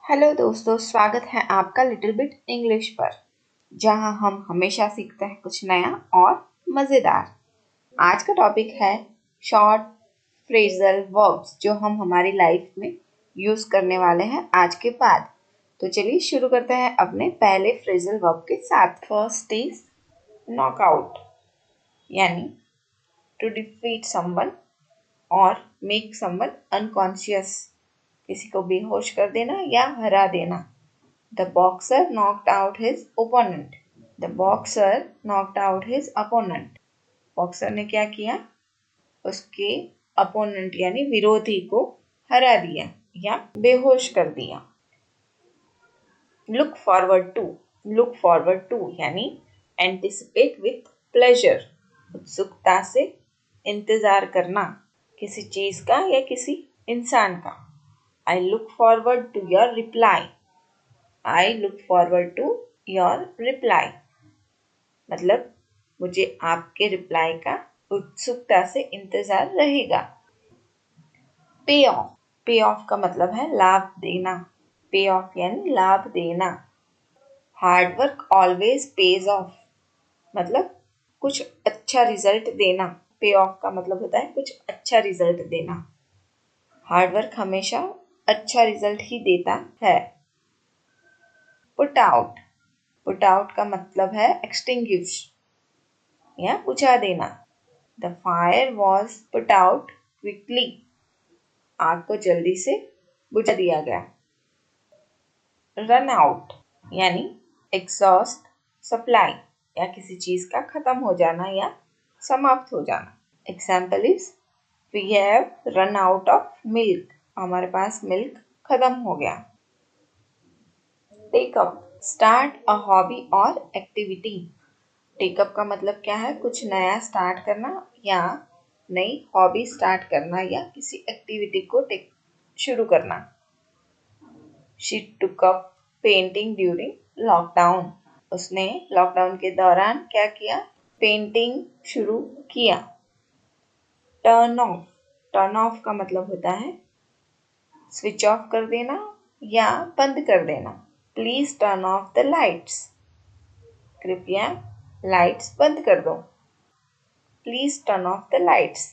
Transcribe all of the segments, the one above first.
Hello दोस्तों, स्वागत है आपका लिटिल बिट इंग्लिश पर, जहां हम हमेशा सीखते हैं कुछ नया और मज़ेदार। आज का टॉपिक है शॉर्ट फ्रेजल वर्ब्स, जो हम हमारी लाइफ में यूज़ करने वाले हैं आज के बाद। तो चलिए शुरू करते हैं अपने पहले फ्रेजल वर्ब के साथ। फर्स्ट इज नॉकआउट, यानी टू डिफीट समवन और मेक समवन अनकॉन्शियस, किसी को बेहोश कर देना या हरा देना। The boxer knocked out his opponent. The boxer knocked out his opponent. Boxer ने क्या किया? उसके अपोनेंट यानी विरोधी को हरा दिया या बेहोश कर दिया। Look forward to. Look forward to यानी anticipate with pleasure. उत्सुकता से इंतजार करना किसी चीज का या किसी इंसान का। I look forward to your reply. I look forward to your reply. मतलब मुझे आपके रिप्लाई का उत्सुकता से इंतजार रहेगा। पे ऑफ, पे ऑफ का मतलब है लाभ देना। पे ऑफ यानी लाभ देना। Hard work always page of, मतलब कुछ अच्छा रिजल्ट देना। पे ऑफ का मतलब होता है कुछ अच्छा रिजल्ट देना। हार्ड वर्क हमेशा अच्छा रिजल्ट ही देता है। पुट आउट, पुट आउट का मतलब है एक्सटिंग्विश या बुझा देना। The fire was put out quickly, आग को जल्दी से बुझा दिया गया। रन आउट यानी एग्जॉस्ट सप्लाई, या किसी चीज का खत्म हो जाना या समाप्त हो जाना। Example is we have run out of milk, हमारे पास मिल्क खत्म हो गया। Take up, start a hobby और एक्टिविटी। टेकअप का मतलब क्या है? कुछ नया स्टार्ट करना या नई हॉबी स्टार्ट करना या किसी एक्टिविटी को शुरू करना। She took up painting during lockdown, उसने लॉकडाउन के दौरान क्या किया? पेंटिंग शुरू किया। टर्न ऑफ, टर्न ऑफ का मतलब होता है स्विच ऑफ कर देना या बंद कर देना। Please turn off the lights, कृपया लाइट्स बंद कर दो। Please turn off the lights,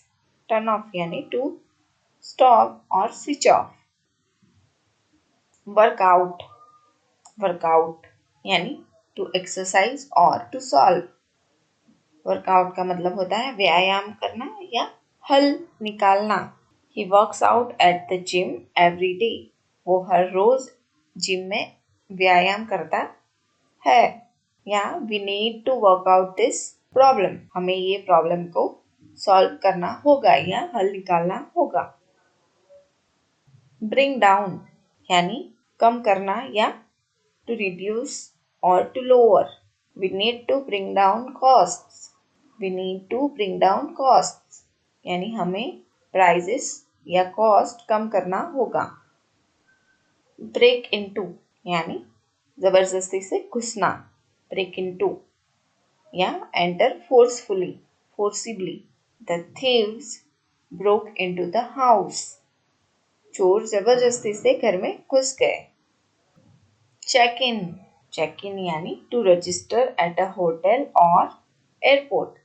turn off यानी टू स्टॉप और स्विच ऑफ। वर्कआउट, वर्कआउट यानी टू एक्सरसाइज और टू सॉल्व। वर्कआउट का मतलब होता है व्यायाम करना या हल निकालना। He works out at the gym every day, वो हर रोज जिम में व्यायाम करता है। या we need to work out this problem, हमें ये प्रॉब्लम को सॉल्व करना होगा या हल निकालना होगा। ब्रिंग डाउन यानी कम करना या टू रिड्यूस और to lower. We need to bring down costs, we need to bring down costs यानी हमें प्राइजेस या कॉस्ट कम करना होगा। ब्रेक इनटू यानी जबरदस्ती से घुसना, ब्रेक इनटू या enter forcefully, forcibly. The thieves broke into the house, चोर जबरदस्ती से घर में घुस गए। चेक इन, चेक इन यानी to register at a hotel और एयरपोर्ट,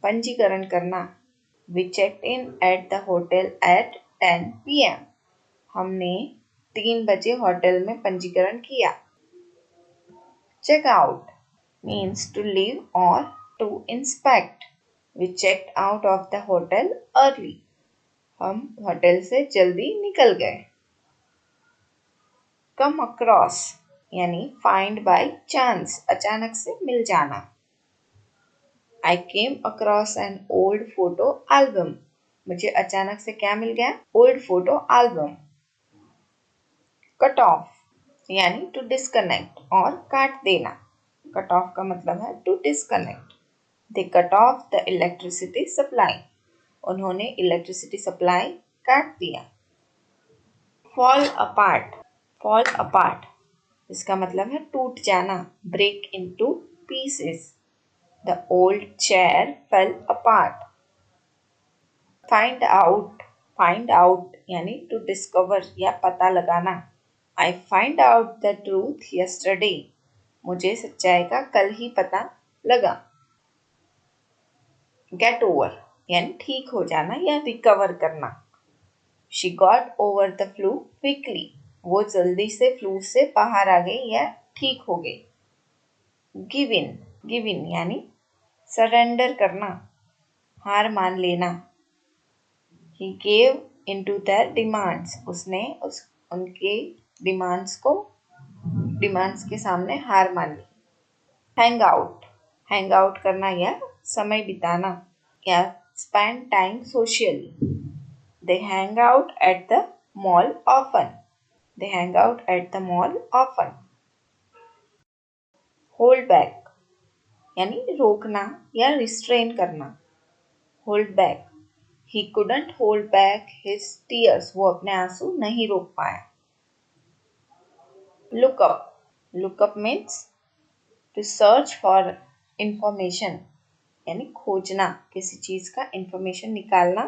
पंजीकरण करना। We check in at the hotel at 10 PM, हमने 3 बजे होटल में पंजीकरण किया। Check out means to leave or to inspect. We checked out of the hotel early. हम होटल से जल्दी निकल गए। Come across यानी find by chance, अचानक से मिल जाना। I came across an old photo album. मुझे अचानक से क्या मिल गया? Old photo album. Cut off यानी to disconnect और काट देना। कट ऑफ का मतलब है to disconnect. They cut off the electricity supply, उन्होंने इलेक्ट्रिसिटी सप्लाई काट दिया। फॉल अपार्ट, फॉल अपार्ट इसका मतलब है टूट जाना, break into pieces. The old chair fell apart. Find out, find out यानी टू डिस्कवर या पता लगाना। I find out the truth yesterday. मुझे सच्चाई का कल ही पता लगा. Get over यानी ठीक हो जाना या रिकवर करना. She got over the flu quickly. वो जल्दी से फ्लू से बाहर आ गई या ठीक हो गई. गिव इन यानी सरेंडर करना, हार मान लेना. He gave into their demands. उसने उनके डिमांड्स के सामने हार मान ली. हैंग आउट करना या समय बिताना या spend time socially. They hang out at the mall often. Hold back यानी रोकना या रिस्ट्रेन करना. Hold back. He couldn't hold back his tears. वो अपने आंसू नहीं रोक पाया. Look up means to search for information यानी खोजना, किसी चीज का इंफॉर्मेशन निकालना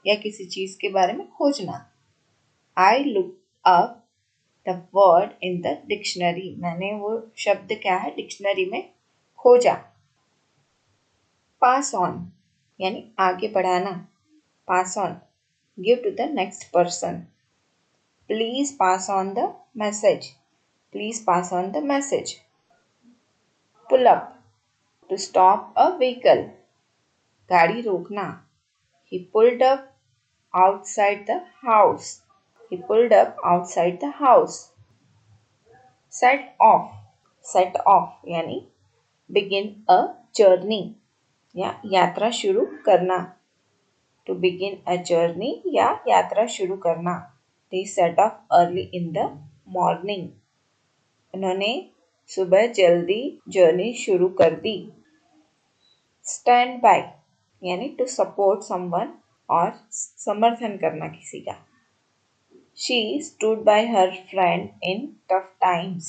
या किसी चीज के बारे में खोजना. I looked up the word in the dictionary. मैंने वो शब्द क्या है डिक्शनरी में खोजा. Pass on यानी आगे बढ़ाना. Pass on. Give to the next person. Please pass on the message. Pull up to stop a vehicle. गाड़ी रोकना. He pulled up outside the house. Set off यानी begin a journey या यात्रा शुरू करना. To begin a journey या यात्रा शुरू करना. They set off early in the morning. उन्होंने सुबह जल्दी जर्नी शुरू कर दी. Stand by यानी to support someone और समर्थन करना किसी का. She stood by her friend in tough times.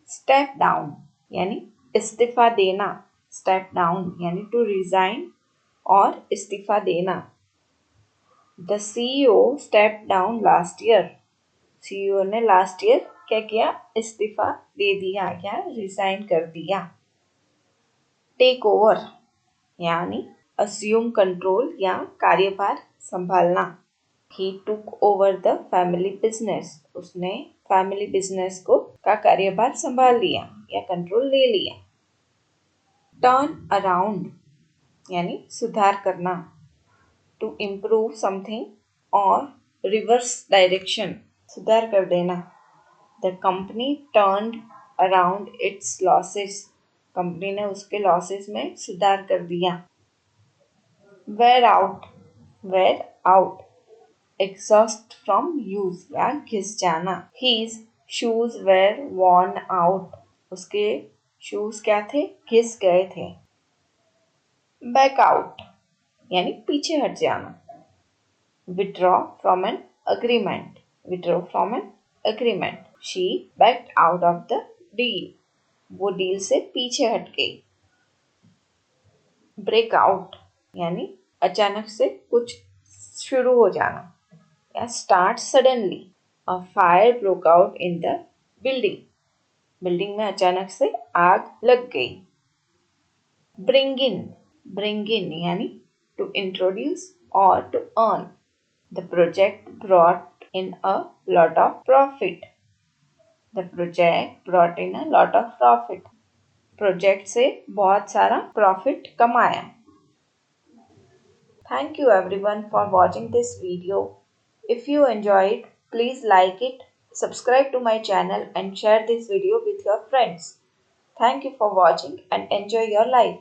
Step down यानी इस्तीफा देना. Step down यानी to resign और इस्तीफा देना. The CEO stepped down last year. CEO ने last year क्या किया? इस्तीफा दे दिया या रिजाइन कर दिया. Take over यानी assume control या कार्यभार संभालना. He took over the family business. उसने फैमिली बिजनेस का कार्यभार संभाल लिया या कंट्रोल ले लिया. Turn around यानी सुधार करना. To improve something और reverse direction सुधार कर देना. The company turned around its losses. Company ने उसके लॉसेस में सुधार कर दिया. Wear out exhaust from use या घिस जाना. His shoes were worn out. उसके शूज क्या थे? घिस गए थे. Back out यानी पीछे हट जाना. Withdraw from an agreement. She backed out of the deal. वो डील से पीछे हट गई. Break out यानी अचानक से कुछ शुरू हो जाना या start suddenly. A fire broke out in the building. Building में अचानक से आग लग गई. Bring in यानी to introduce or to earn. The project brought in a lot of profit. Project से बहुत सारा प्रॉफिट कमाया. Thank you everyone for watching this video. If you enjoyed, please like it, subscribe to my channel and share this video with your friends. Thank you for watching and enjoy your life.